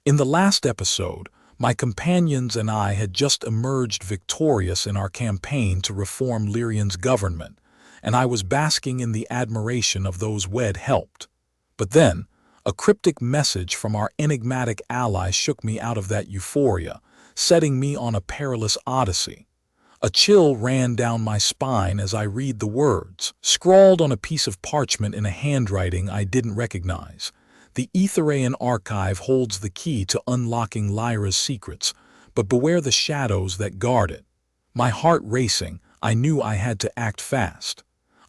In the last episode, my companions and I had just emerged victorious in our campaign to reform Lyrian's government, and I was basking in the admiration of those we'd helped. But then, a cryptic message from our enigmatic ally shook me out of that euphoria, setting me on a perilous odyssey. A chill ran down my spine as I read the words, scrawled on a piece of parchment in a handwriting I didn't recognize. The Aethereian archive holds the key to unlocking Lyra's secrets, but beware the shadows that guard it. My heart racing, I knew I had to act fast.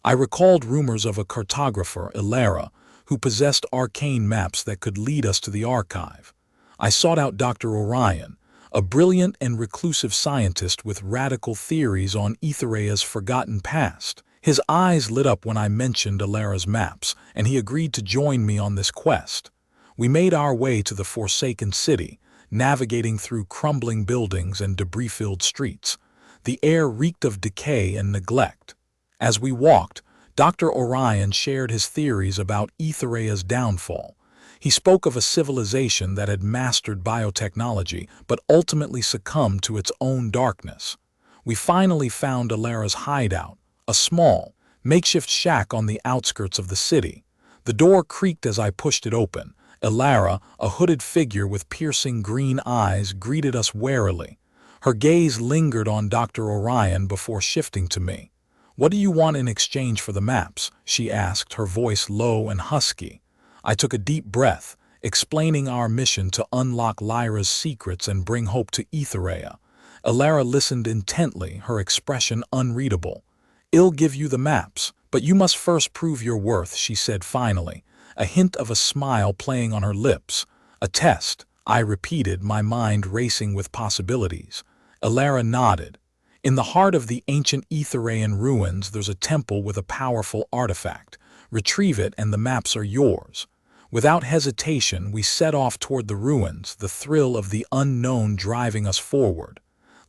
I recalled rumors of a cartographer, Elara, who possessed arcane maps that could lead us to the archive. I sought out Dr. Orion, a brilliant and reclusive scientist with radical theories on Aethereia's forgotten past. His eyes lit up when I mentioned Elara's maps, and he agreed to join me on this quest. We made our way to the Forsaken City, navigating through crumbling buildings and debris-filled streets. The air reeked of decay and neglect. As we walked, Dr. Orion shared his theories about Aethereia's downfall. He spoke of a civilization that had mastered biotechnology but ultimately succumbed to its own darkness. We finally found Elara's hideout, a small, makeshift shack on the outskirts of the city. The door creaked as I pushed it open. Elara, a hooded figure with piercing green eyes, greeted us warily. Her gaze lingered on Dr. Orion before shifting to me. "What do you want in exchange for the maps?" she asked, her voice low and husky. I took a deep breath, explaining our mission to unlock Lyra's secrets and bring hope to Aethereia. Elara listened intently, her expression unreadable. "I'll give you the maps, but you must first prove your worth," she said finally, a hint of a smile playing on her lips. "A test," I repeated, my mind racing with possibilities. Elara nodded. "In the heart of the ancient Aethereian ruins there's a temple with a powerful artifact. Retrieve it and the maps are yours." Without hesitation, we set off toward the ruins, the thrill of the unknown driving us forward.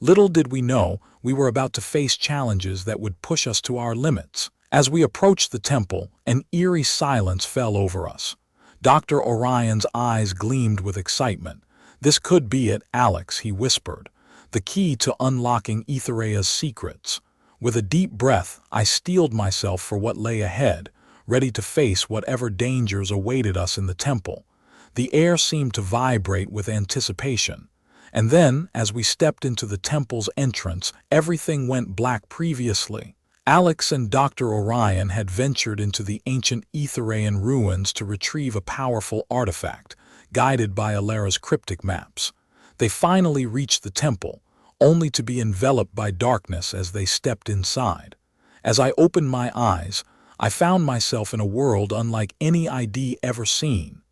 Little did we know, we were about to face challenges that would push us to our limits. As we approached the temple, an eerie silence fell over us. Dr. Orion's eyes gleamed with excitement. "This could be it, Alex," he whispered. "The key to unlocking Aethereia's secrets." With a deep breath, I steeled myself for what lay ahead, ready to face whatever dangers awaited us in the temple. The air seemed to vibrate with anticipation. And then, as we stepped into the temple's entrance, everything went black. Previously, Alex and Dr. Orion had ventured into the ancient Aethereian ruins to retrieve a powerful artifact, guided by Elara's cryptic maps. They finally reached the temple, only to be enveloped by darkness as they stepped inside. As I opened my eyes, I found myself in a world unlike any I'd ever seen.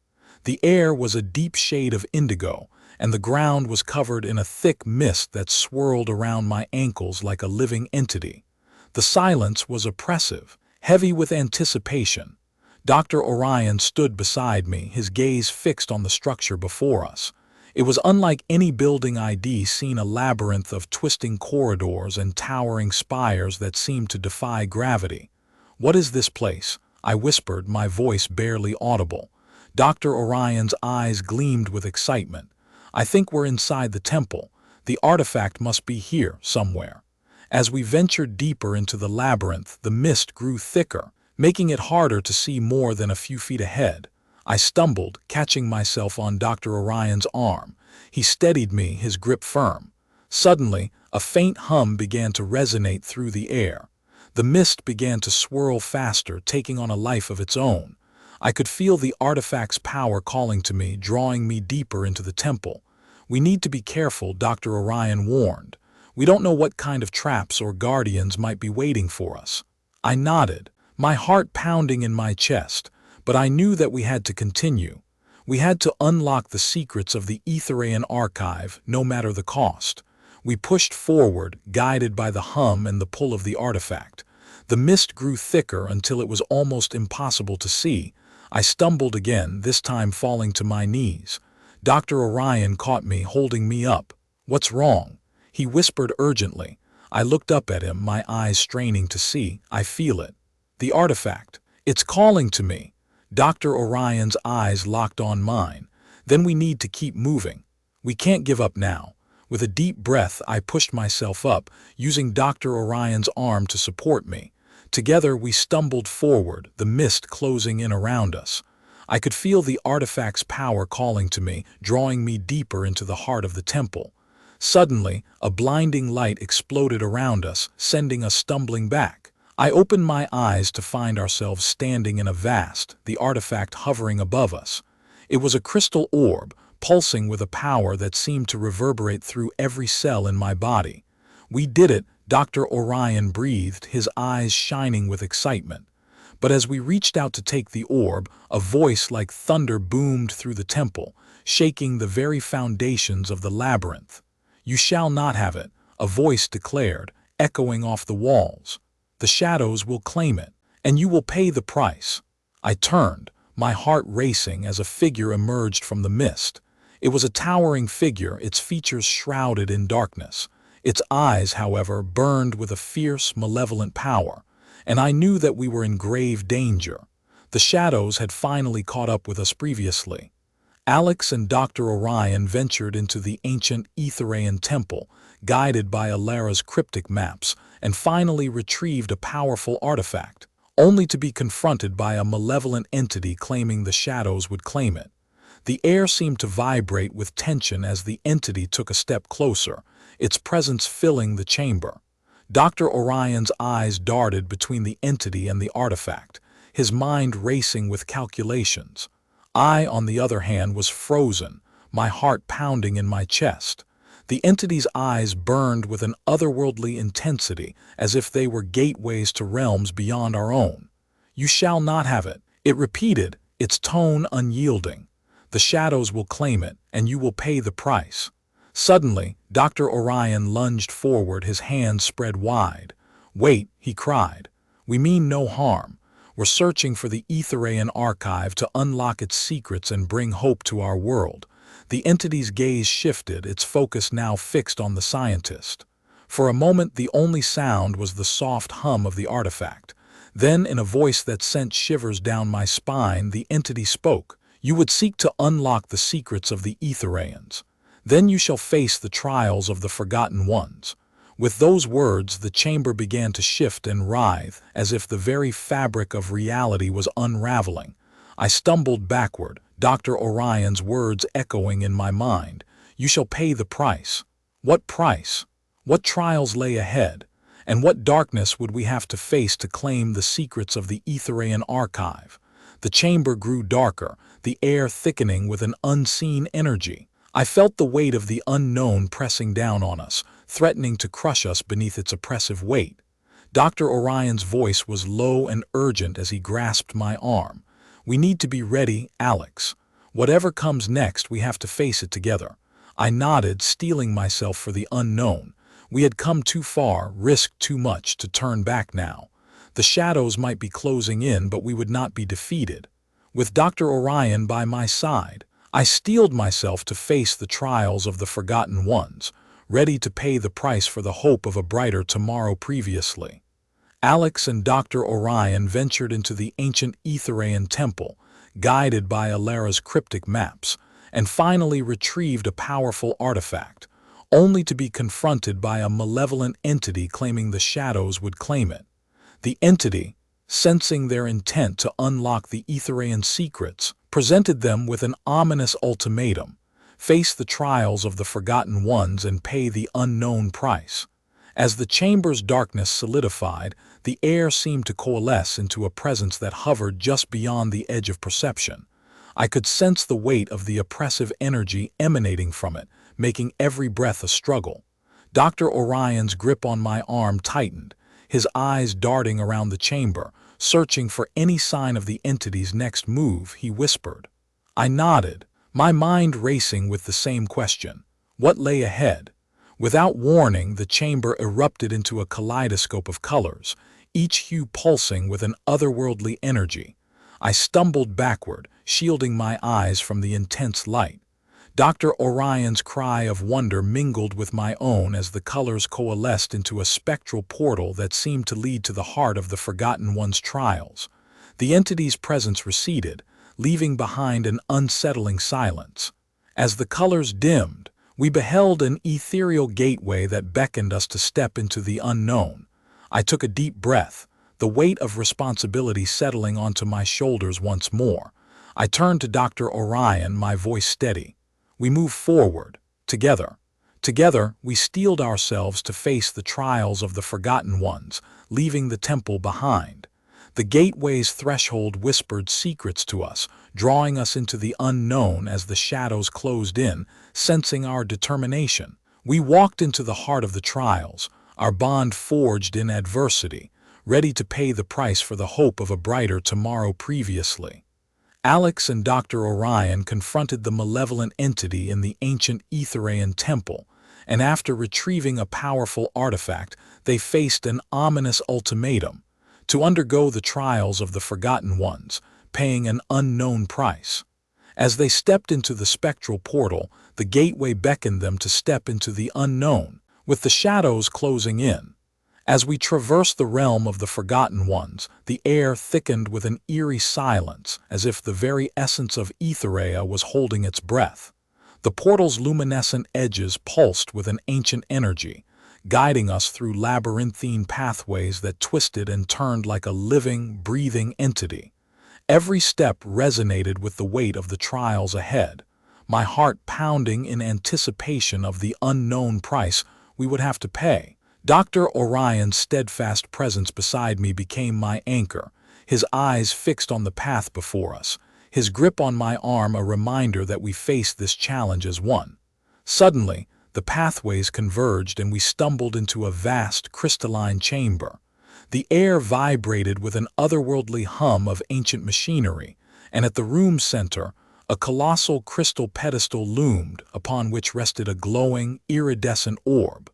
The air was a deep shade of indigo, and the ground was covered in a thick mist that swirled around my ankles like a living entity. The silence was oppressive, heavy with anticipation. Dr. Orion stood beside me, his gaze fixed on the structure before us. It was unlike any building I'd seen, a labyrinth of twisting corridors and towering spires that seemed to defy gravity. "What is this place?" I whispered, my voice barely audible. Dr. Orion's eyes gleamed with excitement. "I think we're inside the temple. The artifact must be here, somewhere." As we ventured deeper into the labyrinth, the mist grew thicker, making it harder to see more than a few feet ahead. I stumbled, catching myself on Dr. Orion's arm. He steadied me, his grip firm. Suddenly, a faint hum began to resonate through the air. The mist began to swirl faster, taking on a life of its own. I could feel the artifact's power calling to me, drawing me deeper into the temple. "We need to be careful," Dr. Orion warned. "We don't know what kind of traps or guardians might be waiting for us." I nodded, my heart pounding in my chest, but I knew that we had to continue. We had to unlock the secrets of the Aethereian archive, no matter the cost. We pushed forward, guided by the hum and the pull of the artifact. The mist grew thicker until it was almost impossible to see. I stumbled again, this time falling to my knees. Dr. Orion caught me, holding me up. "What's wrong?" he whispered urgently. I looked up at him, my eyes straining to see. "I feel it. The artifact. It's calling to me." Dr. Orion's eyes locked on mine. Then we need to keep moving. We can't give up now. With a deep breath, I pushed myself up, using Dr. Orion's arm to support me. Together, we stumbled forward, the mist closing in around us. I could feel the artifact's power calling to me, drawing me deeper into the heart of the temple. Suddenly, a blinding light exploded around us, sending us stumbling back. I opened my eyes to find ourselves standing in a vast, the artifact hovering above us. It was a crystal orb, pulsing with a power that seemed to reverberate through every cell in my body. "We did it," Dr. Orion breathed, his eyes shining with excitement. But as we reached out to take the orb, a voice like thunder boomed through the temple, shaking the very foundations of the labyrinth. "You shall not have it," a voice declared, echoing off the walls. "The shadows will claim it, and you will pay the price." I turned, my heart racing as a figure emerged from the mist. It was a towering figure, its features shrouded in darkness. Its eyes, however, burned with a fierce, malevolent power, and I knew that we were in grave danger. The shadows had finally caught up with us previously. Alex and Dr. Orion ventured into the ancient Aethereian temple, guided by Elara's cryptic maps, and finally retrieved a powerful artifact, only to be confronted by a malevolent entity claiming the shadows would claim it. The air seemed to vibrate with tension as the entity took a step closer, its presence filling the chamber. Dr. Orion's eyes darted between the entity and the artifact, his mind racing with calculations. I, on the other hand, was frozen, my heart pounding in my chest. The entity's eyes burned with an otherworldly intensity, as if they were gateways to realms beyond our own. "You shall not have it," it repeated, its tone unyielding. "The shadows will claim it, and you will pay the price." Suddenly, Dr. Orion lunged forward, his hands spread wide. "Wait," he cried. "We mean no harm. We're searching for the Aethereian archive to unlock its secrets and bring hope to our world." The entity's gaze shifted, its focus now fixed on the scientist. For a moment, the only sound was the soft hum of the artifact. Then, in a voice that sent shivers down my spine, the entity spoke. "You would seek to unlock the secrets of the Aethereians. Then you shall face the trials of the Forgotten Ones." With those words, the chamber began to shift and writhe, as if the very fabric of reality was unraveling. I stumbled backward, Dr. Orion's words echoing in my mind. "You shall pay the price." What price? What trials lay ahead? And what darkness would we have to face to claim the secrets of the Aethereian archive? The chamber grew darker, the air thickening with an unseen energy. I felt the weight of the unknown pressing down on us, threatening to crush us beneath its oppressive weight. Dr. Orion's voice was low and urgent as he grasped my arm. "We need to be ready, Alex. Whatever comes next, we have to face it together." I nodded, steeling myself for the unknown. We had come too far, risked too much, to turn back now. The shadows might be closing in, but we would not be defeated. With Dr. Orion by my side, I steeled myself to face the trials of the Forgotten Ones, ready to pay the price for the hope of a brighter tomorrow previously. Alex and Dr. Orion ventured into the ancient Aethereian temple, guided by Elara's cryptic maps, and finally retrieved a powerful artifact, only to be confronted by a malevolent entity claiming the shadows would claim it. The entity, sensing their intent to unlock the Aethereian secrets, presented them with an ominous ultimatum: face the trials of the Forgotten Ones and pay the unknown price. As the chamber's darkness solidified, the air seemed to coalesce into a presence that hovered just beyond the edge of perception. I could sense the weight of the oppressive energy emanating from it, making every breath a struggle. Dr. Orion's grip on my arm tightened, his eyes darting around the chamber, searching for any sign of the entity's next move. He whispered. I nodded, my mind racing with the same question. What lay ahead? Without warning, the chamber erupted into a kaleidoscope of colors, each hue pulsing with an otherworldly energy. I stumbled backward, shielding my eyes from the intense light. Dr. Orion's cry of wonder mingled with my own as the colors coalesced into a spectral portal that seemed to lead to the heart of the Forgotten One's trials. The entity's presence receded, leaving behind an unsettling silence. As the colors dimmed, we beheld an ethereal gateway that beckoned us to step into the unknown. I took a deep breath, the weight of responsibility settling onto my shoulders once more. I turned to Dr. Orion, my voice steady. We moved forward, together. Together, we steeled ourselves to face the trials of the Forgotten Ones, leaving the temple behind. The gateway's threshold whispered secrets to us, drawing us into the unknown as the shadows closed in, sensing our determination. We walked into the heart of the trials, our bond forged in adversity, ready to pay the price for the hope of a brighter tomorrow. Previously, Alex and Dr. Orion confronted the malevolent entity in the ancient Aethereian temple, and after retrieving a powerful artifact, they faced an ominous ultimatum: to undergo the trials of the Forgotten Ones, paying an unknown price. As they stepped into the spectral portal, the gateway beckoned them to step into the unknown, with the shadows closing in. As we traversed the realm of the Forgotten Ones, the air thickened with an eerie silence, as if the very essence of Aethereia was holding its breath. The portal's luminescent edges pulsed with an ancient energy, guiding us through labyrinthine pathways that twisted and turned like a living, breathing entity. Every step resonated with the weight of the trials ahead, my heart pounding in anticipation of the unknown price we would have to pay. Dr. Orion's steadfast presence beside me became my anchor, his eyes fixed on the path before us, his grip on my arm a reminder that we faced this challenge as one. Suddenly, the pathways converged and we stumbled into a vast, crystalline chamber. The air vibrated with an otherworldly hum of ancient machinery, and at the room's center, a colossal crystal pedestal loomed, upon which rested a glowing, iridescent orb.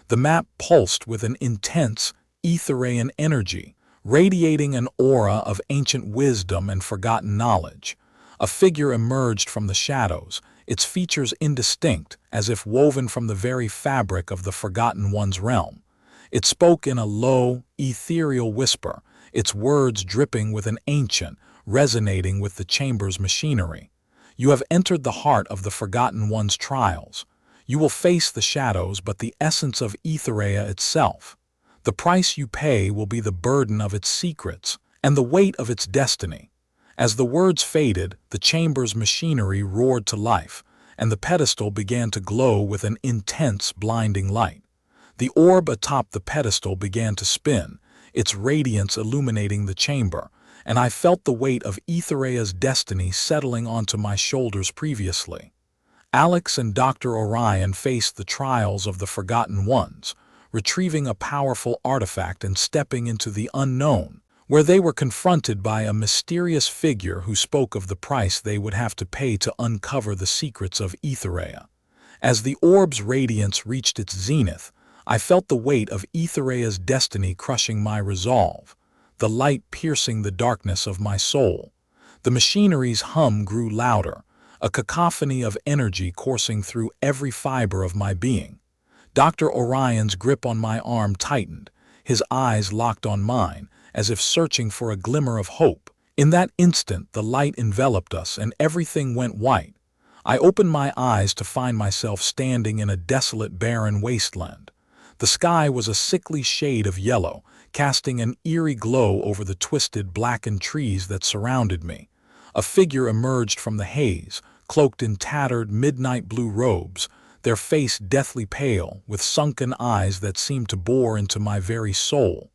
The map pulsed with an intense, Aethereian energy, radiating an aura of ancient wisdom and forgotten knowledge. A figure emerged from the shadows, its features indistinct, as if woven from the very fabric of the Forgotten One's realm. It spoke in a low, ethereal whisper, its words dripping with an ancient, resonating with the chamber's machinery. "You have entered the heart of the Forgotten One's trials. You will face the shadows, but the essence of Aethereia itself. The price you pay will be the burden of its secrets and the weight of its destiny." As the words faded, the chamber's machinery roared to life, and the pedestal began to glow with an intense, blinding light. The orb atop the pedestal began to spin, its radiance illuminating the chamber, and I felt the weight of Aethereia's destiny settling onto my shoulders. Previously, Alex and Dr. Orion faced the trials of the Forgotten Ones, retrieving a powerful artifact and stepping into the unknown, where they were confronted by a mysterious figure who spoke of the price they would have to pay to uncover the secrets of Aethereia. As the orb's radiance reached its zenith, I felt the weight of Aethereia's destiny crushing my resolve, the light piercing the darkness of my soul. The machinery's hum grew louder, a cacophony of energy coursing through every fiber of my being. Dr. Orion's grip on my arm tightened, his eyes locked on mine, as if searching for a glimmer of hope. In that instant, the light enveloped us and everything went white. I opened my eyes to find myself standing in a desolate, barren wasteland. The sky was a sickly shade of yellow, casting an eerie glow over the twisted, blackened trees that surrounded me. A figure emerged from the haze, cloaked in tattered, midnight blue robes, their face deathly pale, with sunken eyes that seemed to bore into my very soul.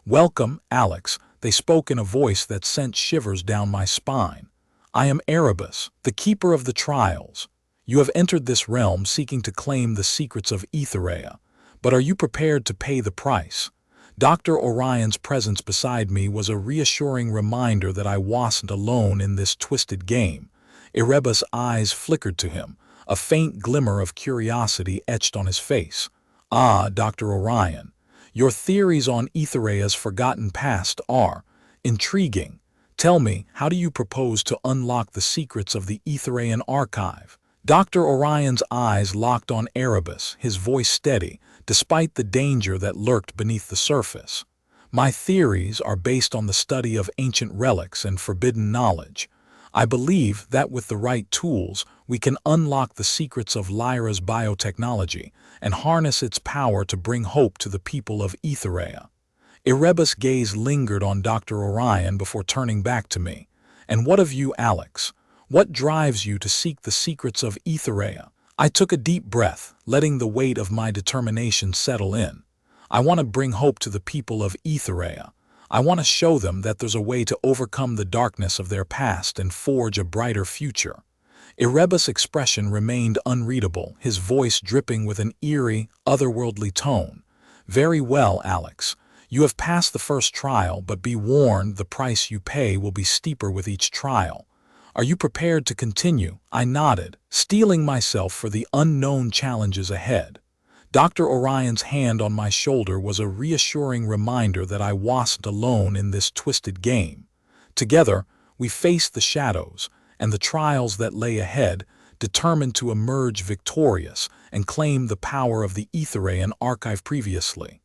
"Welcome, Alex," they spoke in a voice that sent shivers down my spine. "I am Erebus, the keeper of the trials. You have entered this realm seeking to claim the secrets of Aethereia, but are you prepared to pay the price?" Dr. Orion's presence beside me was a reassuring reminder that I wasn't alone in this twisted game. Erebus' eyes flickered to him, a faint glimmer of curiosity etched on his face. "Ah, Dr. Orion, your theories on Aethereia's forgotten past are intriguing. Tell me, how do you propose to unlock the secrets of the Aethereian archive?" Dr. Orion's eyes locked on Erebus, his voice steady, despite the danger that lurked beneath the surface. "My theories are based on the study of ancient relics and forbidden knowledge. I believe that with the right tools, we can unlock the secrets of Lyra's biotechnology and harness its power to bring hope to the people of Aethereia. Erebus' gaze lingered on Dr. Orion before turning back to me. And what of you, Alex? What drives you to seek the secrets of Aethereia? I took a deep breath, letting the weight of my determination settle in. I want to bring hope to the people of Aethereia. I want to show them that there's a way to overcome the darkness of their past and forge a brighter future. Erebus' expression remained unreadable, his voice dripping with an eerie, otherworldly tone. Very well, Alex. You have passed the first trial, but be warned, the price you pay will be steeper with each trial. Are you prepared to continue? I nodded, steeling myself for the unknown challenges ahead. Dr. Orion's hand on my shoulder was a reassuring reminder that I wasn't alone in this twisted game. Together, we faced the shadows and the trials that lay ahead, determined to emerge victorious and claim the power of the Aethereian archive previously.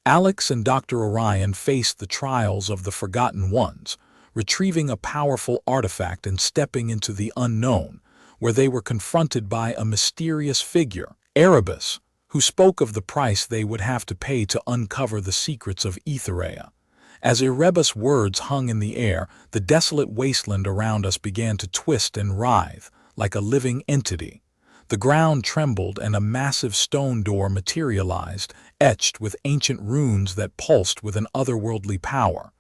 Alex and Dr. Orion faced the trials of the Forgotten Ones, retrieving a powerful artifact and stepping into the unknown, where they were confronted by a mysterious figure, Erebus, who spoke of the price they would have to pay to uncover the secrets of Aethereia. As Erebus' words hung in the air, the desolate wasteland around us began to twist and writhe, like a living entity. The ground trembled and a massive stone door materialized, etched with ancient runes that pulsed with an otherworldly power.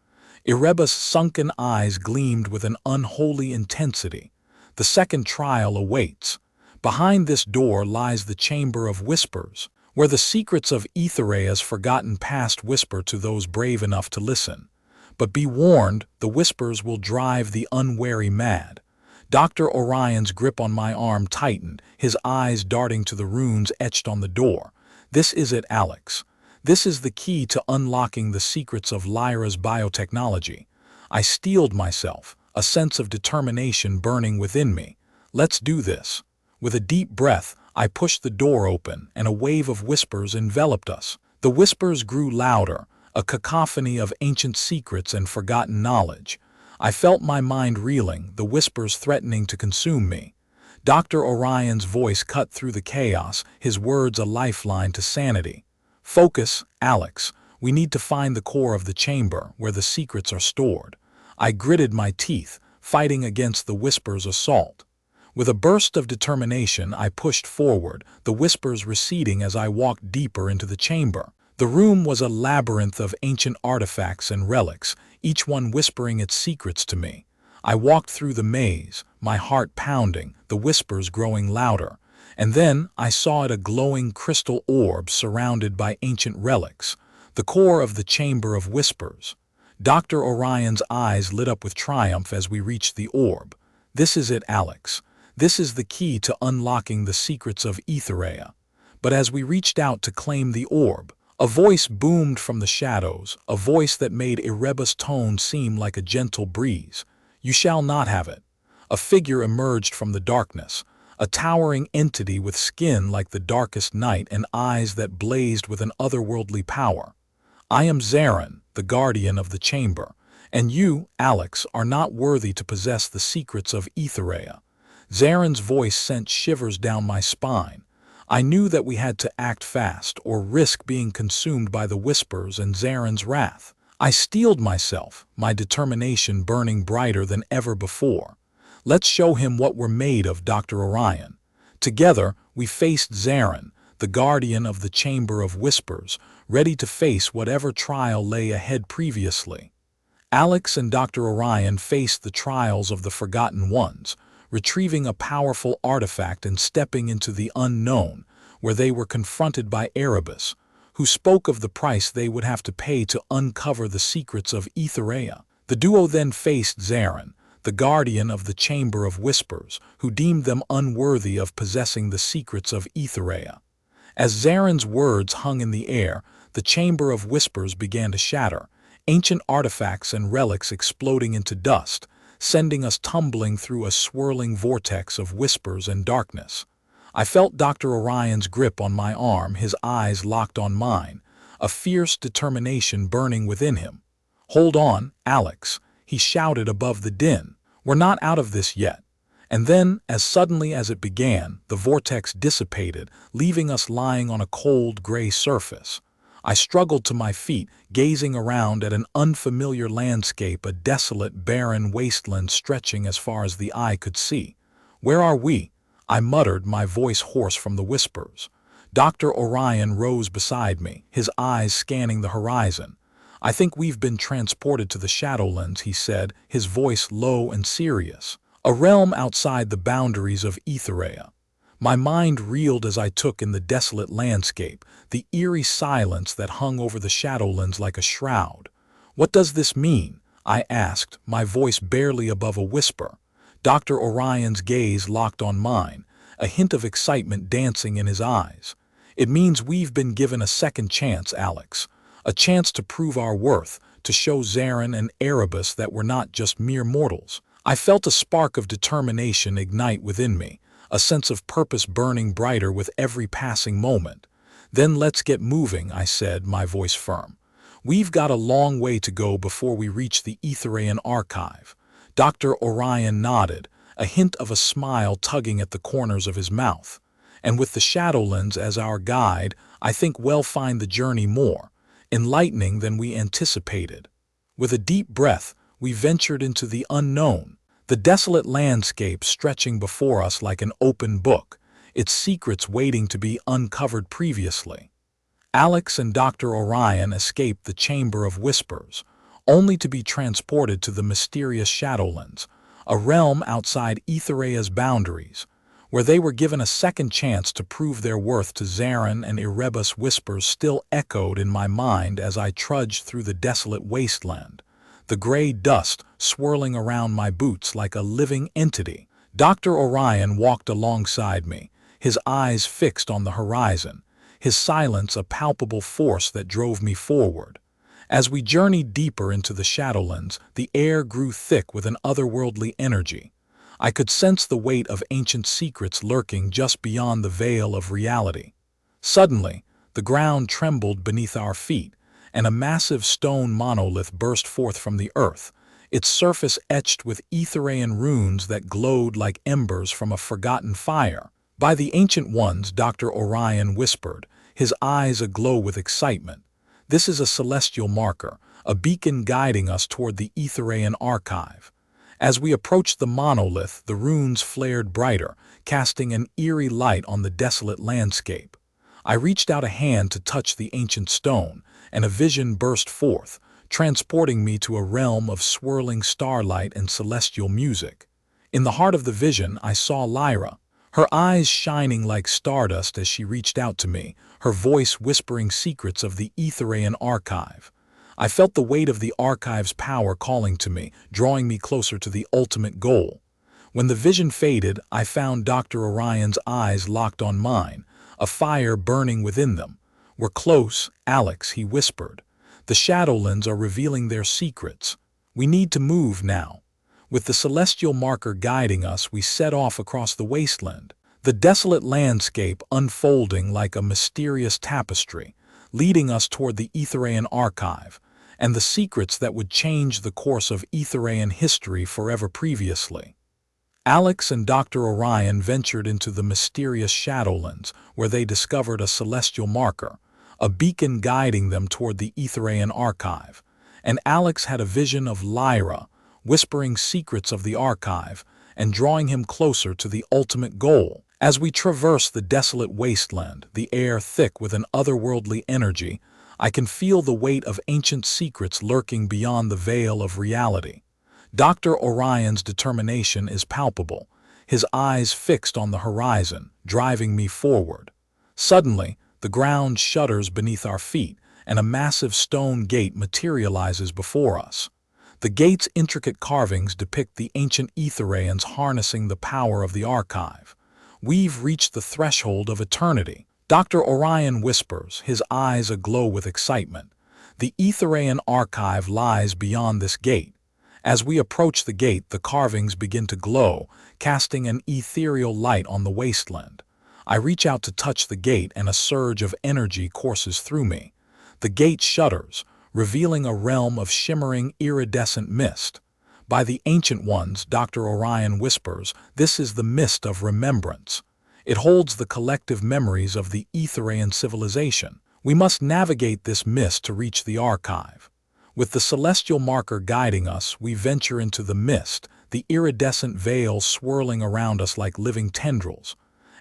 Erebus' sunken eyes gleamed with an unholy intensity. The second trial awaits. Behind this door lies the Chamber of Whispers, where the secrets of Aethereia's forgotten past whisper to those brave enough to listen. But be warned, the whispers will drive the unwary mad. Dr. Orion's grip on my arm tightened, his eyes darting to the runes etched on the door. This is it, Alex. This is the key to unlocking the secrets of Lyra's biotechnology. I steeled myself, a sense of determination burning within me. Let's do this. With a deep breath, I pushed the door open, and a wave of whispers enveloped us. The whispers grew louder, a cacophony of ancient secrets and forgotten knowledge. I felt my mind reeling, the whispers threatening to consume me. Dr. Orion's voice cut through the chaos, his words a lifeline to sanity. Focus, Alex. We need to find the core of the chamber, where the secrets are stored. I gritted my teeth, fighting against the whispers' assault. With a burst of determination, I pushed forward, the whispers receding as I walked deeper into the chamber. The room was a labyrinth of ancient artifacts and relics, each one whispering its secrets to me. I walked through the maze, my heart pounding, the whispers growing louder. And then I saw it, a glowing crystal orb surrounded by ancient relics, the core of the Chamber of Whispers. Dr. Orion's eyes lit up with triumph as we reached the orb. This is it, Alex. This is the key to unlocking the secrets of Aethereia. But as we reached out to claim the orb, a voice boomed from the shadows, a voice that made Erebus' tone seem like a gentle breeze. You shall not have it. A figure emerged from the darkness, a towering entity with skin like the darkest night and eyes that blazed with an otherworldly power. I am Zarin, the guardian of the chamber, and you, Alex, are not worthy to possess the secrets of Aethereia. Zarin's voice sent shivers down my spine. I knew that we had to act fast or risk being consumed by the whispers and Zarin's wrath. I steeled myself, my determination burning brighter than ever before. Let's show him what we're made of, Dr. Orion. Together, we faced Zarin, the guardian of the Chamber of Whispers, ready to face whatever trial lay ahead previously. Alex and Dr. Orion faced the trials of the Forgotten Ones, retrieving a powerful artifact and stepping into the unknown, where they were confronted by Erebus, who spoke of the price they would have to pay to uncover the secrets of Aethereia. The duo then faced Zarin, the guardian of the Chamber of Whispers, who deemed them unworthy of possessing the secrets of Aethereia. As Zarin's words hung in the air, the Chamber of Whispers began to shatter, ancient artifacts and relics exploding into dust, sending us tumbling through a swirling vortex of whispers and darkness. I felt Dr. Orion's grip on my arm, his eyes locked on mine, a fierce determination burning within him. Hold on, Alex, he shouted above the din. We're not out of this yet. And then, as suddenly as it began, the vortex dissipated, leaving us lying on a cold, gray surface. I struggled to my feet, gazing around at an unfamiliar landscape, a desolate, barren wasteland stretching as far as the eye could see. "Where are we?" I muttered, my voice hoarse from the whispers. Dr. Orion rose beside me, his eyes scanning the horizon. "I think we've been transported to the Shadowlands," he said, his voice low and serious. "A realm outside the boundaries of Aethereia." My mind reeled as I took in the desolate landscape, the eerie silence that hung over the Shadowlands like a shroud. "What does this mean?" I asked, my voice barely above a whisper. Dr. Orion's gaze locked on mine, a hint of excitement dancing in his eyes. "It means we've been given a second chance, Alex. A chance to prove our worth, to show Zarin and Erebus that we're not just mere mortals." I felt a spark of determination ignite within me, a sense of purpose burning brighter with every passing moment. "Then let's get moving," I said, my voice firm. "We've got a long way to go before we reach the Aethereian archive." Dr. Orion nodded, a hint of a smile tugging at the corners of his mouth. "And with the Shadowlands as our guide, I think we'll find the journey more enlightening than we anticipated." With a deep breath, we ventured into the unknown, the desolate landscape stretching before us like an open book, its secrets waiting to be uncovered previously. Alex and Dr. Orion escaped the Chamber of Whispers, only to be transported to the mysterious Shadowlands, a realm outside Aethereia's boundaries, where they were given a second chance to prove their worth to Zarin and Erebus. Whispers still echoed in my mind as I trudged through the desolate wasteland, the gray dust swirling around my boots like a living entity. Dr. Orion walked alongside me, his eyes fixed on the horizon, his silence a palpable force that drove me forward. As we journeyed deeper into the Shadowlands, the air grew thick with an otherworldly energy. I could sense the weight of ancient secrets lurking just beyond the veil of reality. Suddenly, the ground trembled beneath our feet, and a massive stone monolith burst forth from the earth, its surface etched with Aethereian runes that glowed like embers from a forgotten fire. "By the Ancient Ones," Dr. Orion whispered, his eyes aglow with excitement. "This is a celestial marker, a beacon guiding us toward the Aethereian archive." As we approached the monolith, the runes flared brighter, casting an eerie light on the desolate landscape. I reached out a hand to touch the ancient stone, and a vision burst forth, transporting me to a realm of swirling starlight and celestial music. In the heart of the vision, I saw Lyra, her eyes shining like stardust as she reached out to me, her voice whispering secrets of the Aethereian archive. I felt the weight of the archive's power calling to me, drawing me closer to the ultimate goal. When the vision faded, I found Dr. Orion's eyes locked on mine, a fire burning within them. "We're close, Alex," he whispered. "The Shadowlands are revealing their secrets. We need to move now." With the celestial marker guiding us, we set off across the wasteland, the desolate landscape unfolding like a mysterious tapestry, leading us toward the Aethereian archive, and the secrets that would change the course of Aethereian history forever. Previously, Alex and Dr. Orion ventured into the mysterious Shadowlands, where they discovered a celestial marker, a beacon guiding them toward the Aethereian archive. And Alex had a vision of Lyra, whispering secrets of the archive, and drawing him closer to the ultimate goal. As we traversed the desolate wasteland, the air thick with an otherworldly energy, I can feel the weight of ancient secrets lurking beyond the veil of reality. Dr. Orion's determination is palpable, his eyes fixed on the horizon, driving me forward. Suddenly, the ground shudders beneath our feet, and a massive stone gate materializes before us. The gate's intricate carvings depict the ancient Aethereians harnessing the power of the archive. "We've reached the threshold of eternity," Dr. Orion whispers, his eyes aglow with excitement. "The Aethereian archive lies beyond this gate." As we approach the gate, the carvings begin to glow, casting an ethereal light on the wasteland. I reach out to touch the gate, and a surge of energy courses through me. The gate shudders, revealing a realm of shimmering iridescent mist. By the Ancient Ones, Dr. Orion whispers, this is the mist of remembrance. It holds the collective memories of the Aethereian civilization. We must navigate this mist to reach the archive. With the celestial marker guiding us, we venture into the mist, the iridescent veils swirling around us like living tendrils.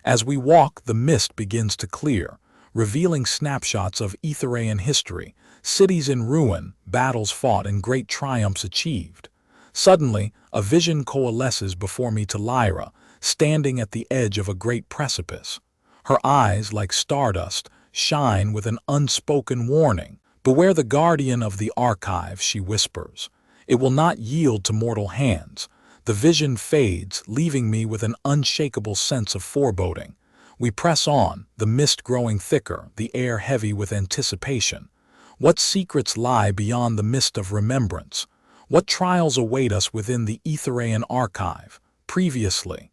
As we walk, the mist begins to clear, revealing snapshots of Aethereian history, cities in ruin, battles fought, and great triumphs achieved. Suddenly, a vision coalesces before me to Lyra, standing at the edge of a great precipice. Her eyes, like stardust, shine with an unspoken warning. Beware the guardian of the archive, she whispers. It will not yield to mortal hands. The vision fades, leaving me with an unshakable sense of foreboding. We press on, the mist growing thicker, the air heavy with anticipation. What secrets lie beyond the mist of remembrance? What trials await us within the Aethereian archive? Previously,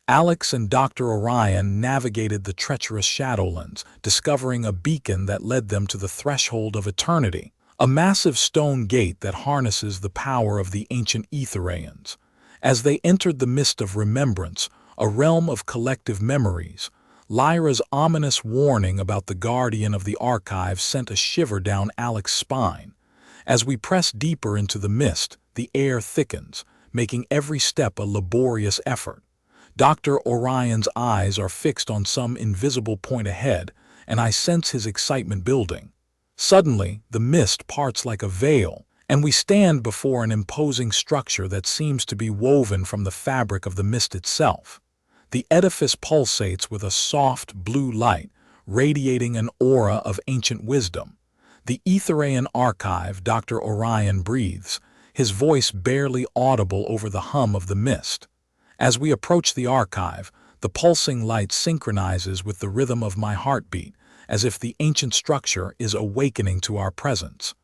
Alex and Dr. Orion navigated the treacherous shadowlands, discovering a beacon that led them to the threshold of eternity, a massive stone gate that harnesses the power of the ancient Aethereians. As they entered the mist of remembrance, a realm of collective memories, Lyra's ominous warning about the guardian of the archive sent a shiver down Alex's spine. As we press deeper into the mist, the air thickens, making every step a laborious effort. Dr. Orion's eyes are fixed on some invisible point ahead, and I sense his excitement building. Suddenly, the mist parts like a veil, and we stand before an imposing structure that seems to be woven from the fabric of the mist itself. The edifice pulsates with a soft blue light, radiating an aura of ancient wisdom. The Aethereian archive, Dr. Orion breathes, his voice barely audible over the hum of the mist. As we approach the archive, the pulsing light synchronizes with the rhythm of my heartbeat, as if the ancient structure is awakening to our presence.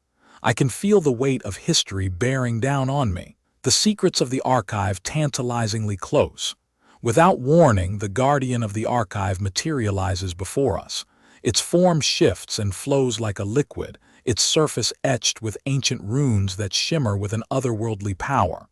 I can feel the weight of history bearing down on me, the secrets of the archive tantalizingly close. Without warning, the guardian of the archive materializes before us. Its form shifts and flows like a liquid, its surface etched with ancient runes that shimmer with an otherworldly power.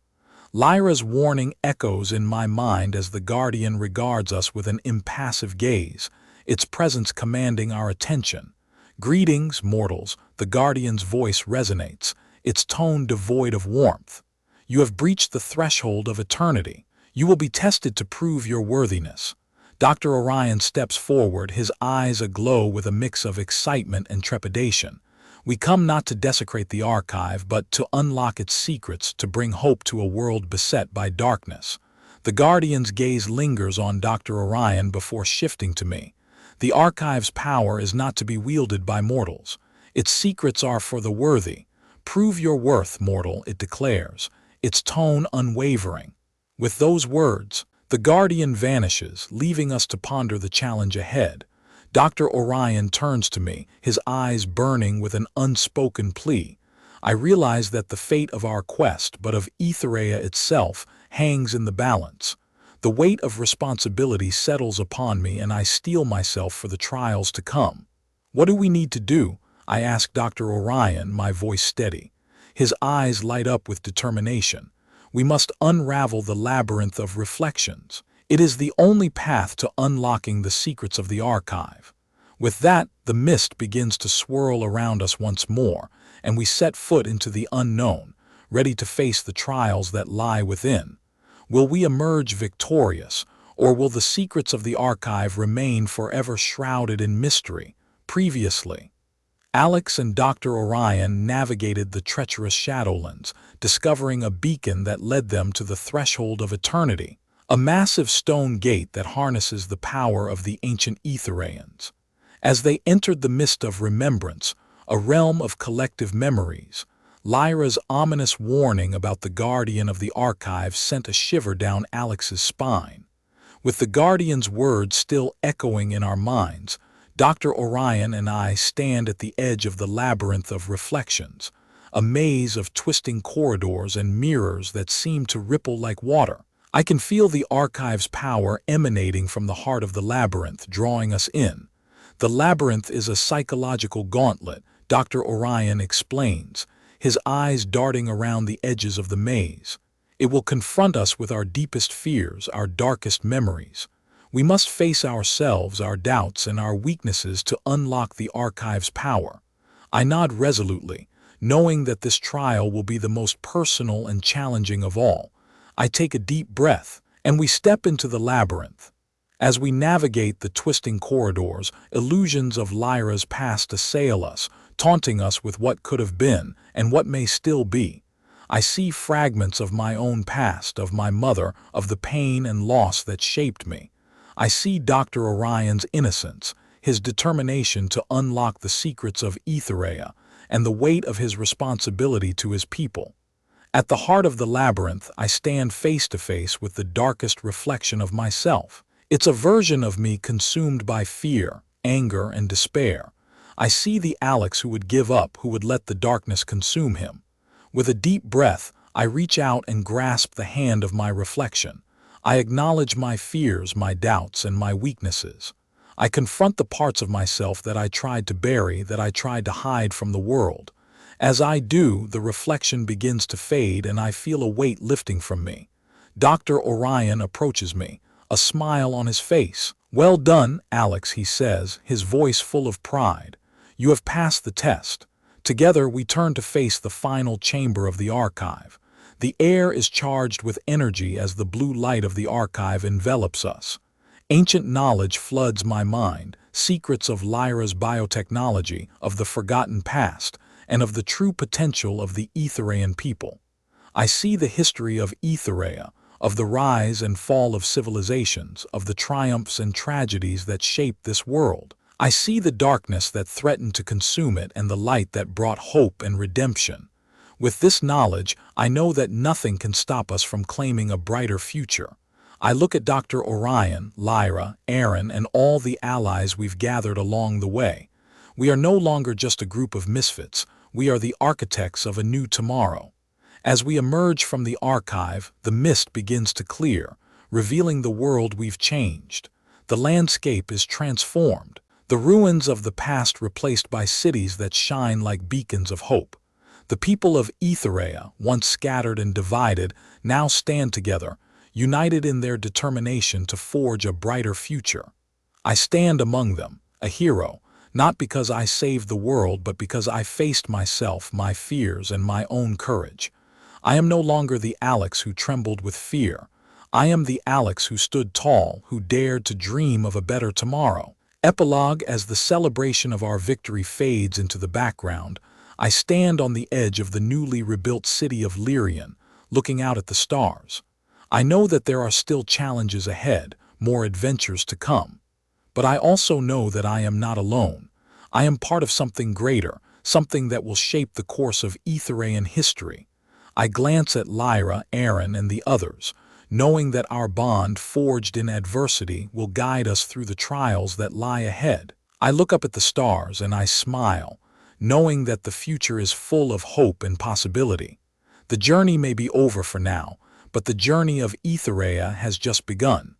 Lyra's warning echoes in my mind as the guardian regards us with an impassive gaze, its presence commanding our attention. Greetings, mortals, the guardian's voice resonates, its tone devoid of warmth. You have breached the threshold of eternity. You will be tested to prove your worthiness. Dr. Orion steps forward, his eyes aglow with a mix of excitement and trepidation. We come not to desecrate the archive, but to unlock its secrets, to bring hope to a world beset by darkness. The guardian's gaze lingers on Dr. Orion before shifting to me. The archive's power is not to be wielded by mortals. Its secrets are for the worthy. Prove your worth, mortal, it declares, its tone unwavering. With those words, the guardian vanishes, leaving us to ponder the challenge ahead. Dr. Orion turns to me, his eyes burning with an unspoken plea. I realize that the fate of our quest, but of Ethereia itself, hangs in the balance. The weight of responsibility settles upon me, and I steel myself for the trials to come. What do we need to do? I ask Dr. Orion, my voice steady. His eyes light up with determination. We must unravel the labyrinth of reflections. It is the only path to unlocking the secrets of the archive. With that, the mist begins to swirl around us once more, and we set foot into the unknown, ready to face the trials that lie within. Will we emerge victorious, or will the secrets of the archive remain forever shrouded in mystery? Previously, Alex and Dr. Orion navigated the treacherous shadowlands, discovering a beacon that led them to the threshold of eternity, a massive stone gate that harnesses the power of the ancient Aethereians. As they entered the mist of remembrance, a realm of collective memories, Lyra's ominous warning about the guardian of the archive sent a shiver down Alex's spine. With the guardian's words still echoing in our minds, Dr. Orion and I stand at the edge of the labyrinth of reflections, a maze of twisting corridors and mirrors that seem to ripple like water. I can feel the archive's power emanating from the heart of the labyrinth, drawing us in. The labyrinth is a psychological gauntlet, Dr. Orion explains, his eyes darting around the edges of the maze. It will confront us with our deepest fears, our darkest memories. We must face ourselves, our doubts, and our weaknesses to unlock the archive's power. I nod resolutely, knowing that this trial will be the most personal and challenging of all. I take a deep breath, and we step into the labyrinth. As we navigate the twisting corridors, illusions of Lyra's past assail us, taunting us with what could have been and what may still be. I see fragments of my own past, of my mother, of the pain and loss that shaped me. I see Dr. Orion's innocence, his determination to unlock the secrets of Aethereia, and the weight of his responsibility to his people. At the heart of the labyrinth, I stand face to face with the darkest reflection of myself. It's a version of me consumed by fear, anger, and despair. I see the Alex who would give up, who would let the darkness consume him. With a deep breath, I reach out and grasp the hand of my reflection. I acknowledge my fears, my doubts, and my weaknesses. I confront the parts of myself that I tried to bury, that I tried to hide from the world. As I do, the reflection begins to fade and I feel a weight lifting from me. Dr. Orion approaches me, a smile on his face. "Well done, Alex," he says, his voice full of pride. "You have passed the test." Together we turn to face the final chamber of the archive. The air is charged with energy as the blue light of the archive envelops us. Ancient knowledge floods my mind, secrets of Lyra's biotechnology, of the forgotten past, and of the true potential of the Aethereian people. I see the history of Aethereia, of the rise and fall of civilizations, of the triumphs and tragedies that shaped this world. I see the darkness that threatened to consume it and the light that brought hope and redemption. With this knowledge, I know that nothing can stop us from claiming a brighter future. I look at Dr. Orion, Lyra, Aaron, and all the allies we've gathered along the way. We are no longer just a group of misfits, we are the architects of a new tomorrow. As we emerge from the archive, the mist begins to clear, revealing the world we've changed. The landscape is transformed, the ruins of the past replaced by cities that shine like beacons of hope. The people of Aethereia, once scattered and divided, now stand together, united in their determination to forge a brighter future. I stand among them, a hero, not because I saved the world, but because I faced myself, my fears, and my own courage. I am no longer the Alex who trembled with fear. I am the Alex who stood tall, who dared to dream of a better tomorrow. Epilogue. As the celebration of our victory fades into the background, I stand on the edge of the newly rebuilt city of Lyrian, looking out at the stars. I know that there are still challenges ahead, more adventures to come. But I also know that I am not alone. I am part of something greater, something that will shape the course of Aethereian history. I glance at Lyra, Aaron, and the others, knowing that our bond, forged in adversity, will guide us through the trials that lie ahead. I look up at the stars and I smile, knowing that the future is full of hope and possibility. The journey may be over for now, but the journey of Aethereia has just begun.